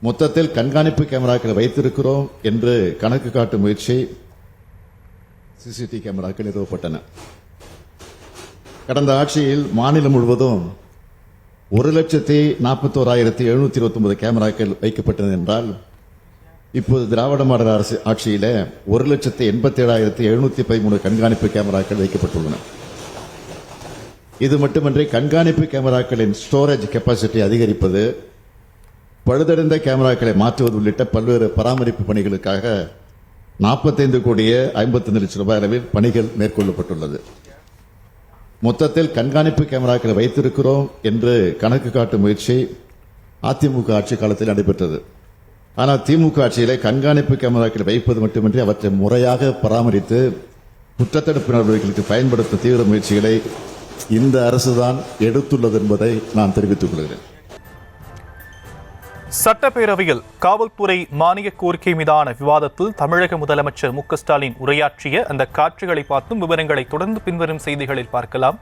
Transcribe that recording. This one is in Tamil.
மொத்தத்தில் கண்காணிப்பு கேமராக்களை வைத்திருக்கிறோம் என்று கணக்கு காட்டும் முயற்சி சிசிடிவி கேமராக்கள் நிறுவப்பட்டன. கடந்த ஆட்சியில் மாநிலம் முழுவதும் 1,41,729 கேமராக்கள் வைக்கப்பட்டது என்றால் இப்போது திராவிட மாடல் அரசு ஆட்சியில 1,87,713 கண்காணிப்பு கேமராக்கள் வைக்கப்பட்டுள்ளன. இது மட்டுமன்றி கண்காணிப்பு கேமராக்களின் ஸ்டோரேஜ் கெப்பாசிட்டி அதிகரிப்பது, பழுதடைந்த கேமராக்களை மாற்றுவது உள்ளிட்ட பல்வேறு பராமரிப்பு பணிகளுக்காக 45 கோடியே 55 லட்சம் ரூபாய் அளவில் பணிகள் மேற்கொள்ளப்பட்டுள்ளது. மொத்தத்தில் கண்காணிப்பு கேமராக்களை வைத்திருக்கிறோம் என்று கணக்கு காட்டும் முயற்சி அதிமுக ஆட்சி காலத்தில் நடைபெற்றது. ஆனால் திமுக ஆட்சியிலே கண்காணிப்பு கேமராக்களை வைப்பது மட்டுமின்றி அவற்றை முறையாக பராமரித்து குற்றத்தடுப்பு நடவடிக்கைகளுக்கு பயன்படுத்த தீவிர முயற்சிகளை இந்த அரசுதான் எடுத்துள்ளது என்பதை நான் தெரிவித்துக் கொள்கிறேன். சட்டப்பேரவையில் காவல்துறை மானிய கோரிக்கை மீதான விவாதத்தில் தமிழக முதலமைச்சர் மு.க. ஸ்டாலின் உரையாற்றிய அந்த காட்சிகளை பார்த்தும் விவரங்களை தொடர்ந்து பின்வரும் செய்திகளில் பார்க்கலாம்.